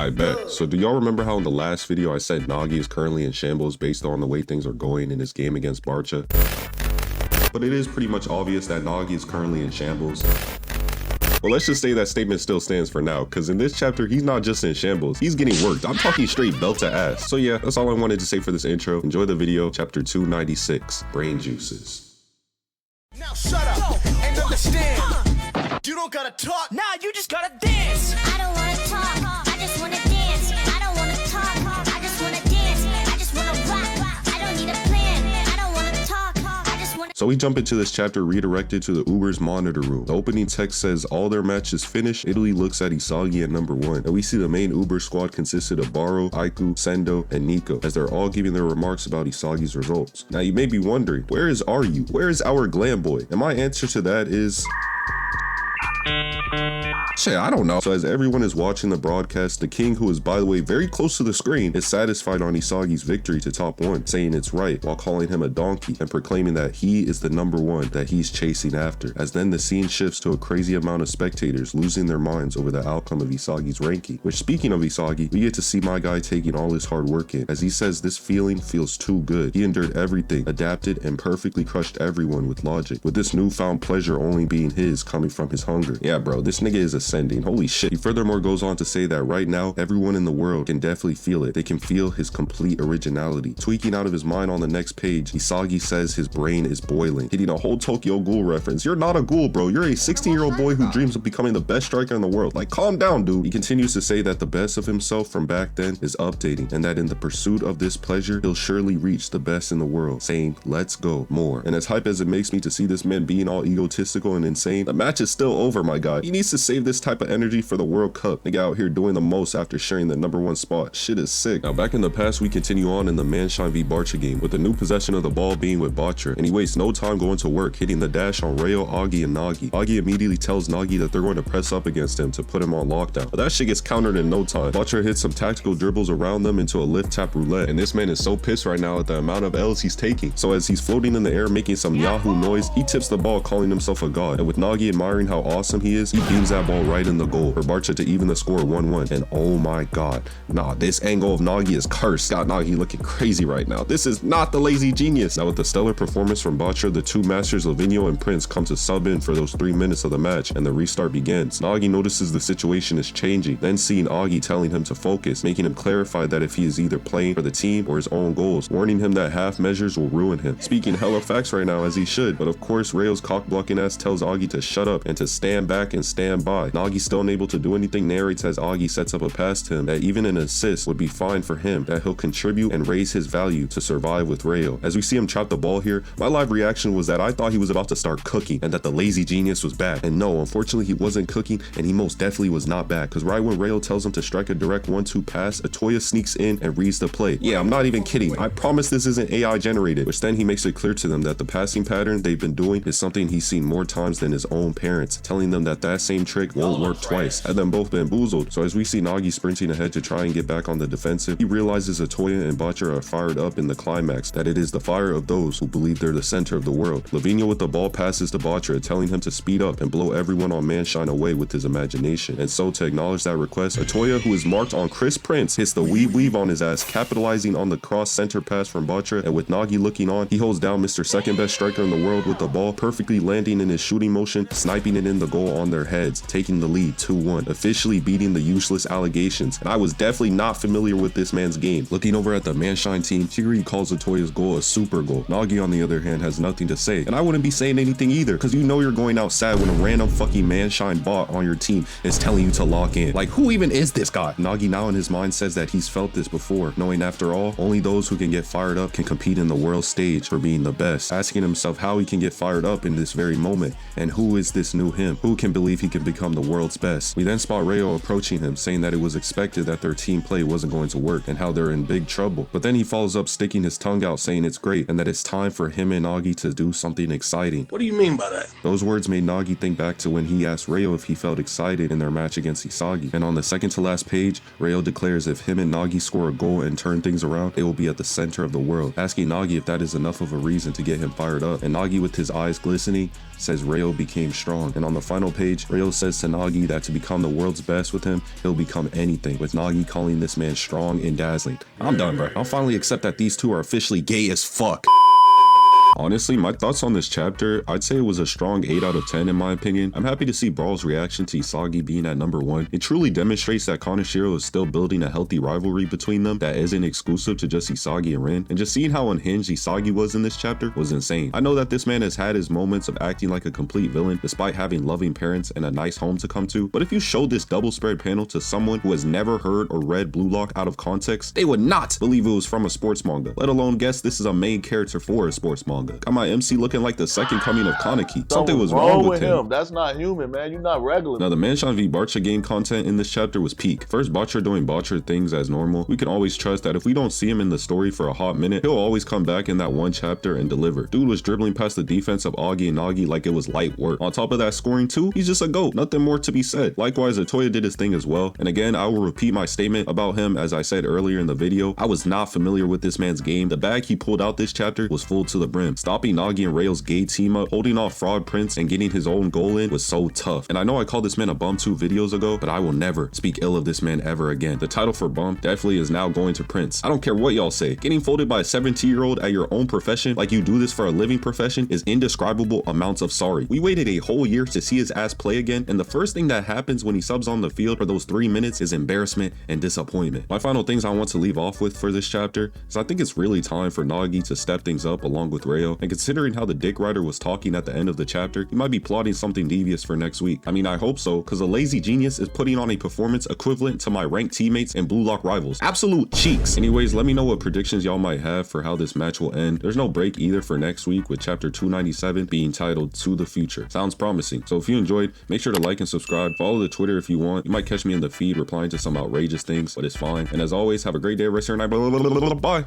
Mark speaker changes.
Speaker 1: I bet. So do y'all remember how in the last video I said Nagi is currently in shambles based on the way things are going in his game against Barcha? But it is pretty much obvious that Nagi is currently in shambles. Well, let's just say that statement still stands for now, because in this chapter, he's not just in shambles, he's getting worked. I'm talking straight belt to ass. So yeah, that's all I wanted to say for this intro. Enjoy the video, chapter 296, Brain Juices.
Speaker 2: Now shut up and understand. You don't gotta talk, now you just gotta dance.
Speaker 3: I don't wanna talk, I just wanna dance. I don't wanna talk, I just wanna dance. I just wanna rock, I don't need a plan. I don't wanna talk, I just wanna.
Speaker 1: So we jump into this chapter redirected to the Uber's monitor room. The opening text says all their matches finished. Italy looks at Isagi at number 1. And we see the main Uber squad consisted of Barou, Aiku, Sendo, and Nico, as they're all giving their remarks about Isagi's results. Now you may be wondering, where is Ryu? Where is our glam boy? And my answer to that is... shit, I don't know. So as everyone is watching the broadcast, the king, who is by the way very close to the screen, is satisfied on Isagi's victory to top 1, saying it's right while calling him a donkey and proclaiming that he is the number 1 that he's chasing after. As then the scene shifts to a crazy amount of spectators losing their minds over the outcome of Isagi's ranking. Which, speaking of Isagi, we get to see my guy taking all his hard work in, as he says this feeling feels too good. He endured everything, adapted, and perfectly crushed everyone with logic, with this newfound pleasure only being his coming from his hunger. Yeah bro, this nigga is ascending, holy shit. He furthermore goes on to say that right now, everyone in the world can definitely feel it. They can feel his complete originality. Tweaking out of his mind on the next page, Isagi says his brain is boiling, hitting a whole Tokyo Ghoul reference. You're not a ghoul, bro. You're a 16-year-old boy who dreams of becoming the best striker in the world. Like, calm down, dude. He continues to say that the best of himself from back then is updating, and that in the pursuit of this pleasure, he'll surely reach the best in the world, saying, let's go more. And as hype as it makes me to see this man being all egotistical and insane, the match is still over, my guy. He needs to save this type of energy for the World Cup. Nigga out here doing the most after sharing the number 1 spot. Shit is sick. Now back in the past, we continue on in the Manshine v Barcha game, with the new possession of the ball being with Barcha, and he wastes no time going to work, hitting the dash on Reo, Agi, and Nagi. Agi immediately tells Nagi that they're going to press up against him to put him on lockdown, but that shit gets countered in no time. Barcha hits some tactical dribbles around them into a lift tap roulette, and this man is so pissed right now at the amount of L's he's taking. So as he's floating in the air making some Yahoo noise, he tips the ball, calling himself a god, and with Nagi admiring how awesome he is, he beams that ball right in the goal for Barcha to even the score 1-1. And oh my god, nah, this angle of Nagi is cursed. Got Nagi looking crazy right now. This is not the lazy genius. Now with the stellar performance from Barcha, the two masters Lavinho and Prince come to sub in for those 3 minutes of the match, and the restart begins. Nagi notices the situation is changing, then seeing Agi telling him to focus, making him clarify that if he is either playing for the team or his own goals, warning him that half measures will ruin him. Speaking hella facts right now, as he should, but of course Reo's cock-blocking ass tells Agi to shut up and to stand back and stand by. Nagi, still unable to do anything, narrates as Agi sets up a pass to him that even an assist would be fine for him, that he'll contribute and raise his value to survive with Reo. As we see him chop the ball here, my live reaction was that I thought he was about to start cooking and that the lazy genius was back. And no, unfortunately he wasn't cooking, and he most definitely was not back, because right when Reo tells him to strike a direct 1-2 pass, Otoya sneaks in and reads the play. Yeah, I'm not even kidding. I promise this isn't AI generated, which then he makes it clear to them that the passing pattern they've been doing is something he's seen more times than his own parents, telling them that that same trick won't work twice. Had them both bamboozled. So as we see Nagi sprinting ahead to try and get back on the defensive, he realizes Otoya and Bachira are fired up in the climax, that it is the fire of those who believe they're the center of the world. Lavinho with the ball passes to Bachira, telling him to speed up and blow everyone on Manshine away with his imagination. And so to acknowledge that request, Otoya, who is marked on Chris Prince, hits the weave on his ass, capitalizing on the cross center pass from Bachira, and with Nagi looking on, he holds down Mr. Second Best Striker in the world with the ball, perfectly landing in his shooting motion, sniping it in the goal on their heads, taking the lead 2-1, officially beating the useless allegations. And I was definitely not familiar with this man's game. Looking over at the Manshine team, Hiryo calls Otoya's goal a super goal. Nagi, on the other hand, has nothing to say, and I wouldn't be saying anything either, because you know you're going out sad when a random fucking Manshine bot on your team is telling you to lock in. Like, who even is this guy? Nagi now in his mind says that he's felt this before, knowing after all, only those who can get fired up can compete in the world stage for being the best, asking himself how he can get fired up in this very moment, and who is this new him? Who can believe he can become the world's best? We then spot Reo approaching him, saying that it was expected that their team play wasn't going to work and how they're in big trouble. But then he follows up sticking his tongue out, saying it's great and that it's time for him and Nagi to do something exciting.
Speaker 2: What do you mean by that?
Speaker 1: Those words made Nagi think back to when he asked Reo if he felt excited in their match against Isagi. And on the second to last page, Reo declares if him and Nagi score a goal and turn things around, they will be at the center of the world, asking Nagi if that is enough of a reason to get him fired up. And Nagi, with his eyes glistening, says Reo became strong. And on the final final page, Reo says to Nagi that to become the world's best with him, he'll become anything, with Nagi calling this man strong and dazzling. I'm done, bro. I'll finally accept that these two are officially gay as fuck. Honestly, my thoughts on this chapter, I'd say it was a strong 8 out of 10 in my opinion. I'm happy to see Brawl's reaction to Isagi being at number 1. It truly demonstrates that Kaneshiro is still building a healthy rivalry between them that isn't exclusive to just Isagi and Rin. And just seeing how unhinged Isagi was in this chapter was insane. I know that this man has had his moments of acting like a complete villain despite having loving parents and a nice home to come to, but if you showed this double spread panel to someone who has never heard or read BLUELOCK out of context, they would not believe it was from a sports manga, let alone guess this is a main character for a sports manga. Got my MC looking like the second coming of Kaneki. Something was wrong with him.
Speaker 4: That's not human, man. You're not regular.
Speaker 1: Now, the Manshine v Barcha game content in this chapter was peak. First, Barcha doing Barcha things as normal. We can always trust that if we don't see him in the story for a hot minute, he'll always come back in that one chapter and deliver. Dude was dribbling past the defense of Agi and Nagi like it was light work. On top of that, scoring too, he's just a GOAT. Nothing more to be said. Likewise, Otoya did his thing as well. And again, I will repeat my statement about him as I said earlier in the video. I was not familiar with this man's game. The bag he pulled out this chapter was full to the brim. Stopping Nagi and Reo's gay team up, holding off Fraud Prince, and getting his own goal in was so tough. And I know I called this man a bum 2 videos ago, but I will never speak ill of this man ever again. The title for bum definitely is now going to Prince. I don't care what y'all say. Getting folded by a 17-year-old at your own profession like you do this for a living profession is indescribable amounts of sorry. We waited a whole year to see his ass play again, and the first thing that happens when he subs on the field for those 3 minutes is embarrassment and disappointment. My final things I want to leave off with for this chapter is I think it's really time for Nagi to step things up along with Reo, and considering how the dick rider was talking at the end of the chapter, he might be plotting something devious for next week. I mean, I hope so, because a lazy genius is putting on a performance equivalent to my ranked teammates and BLUELOCK rivals. Absolute cheeks. Anyways, let me know what predictions y'all might have for how this match will end. There's no break either for next week, with chapter 297 being titled To the Future. Sounds promising. So if you enjoyed, make sure to like and subscribe. Follow the Twitter if you want. You might catch me in the feed replying to some outrageous things, but it's fine. And as always, have a great day, rest of your night. Bye.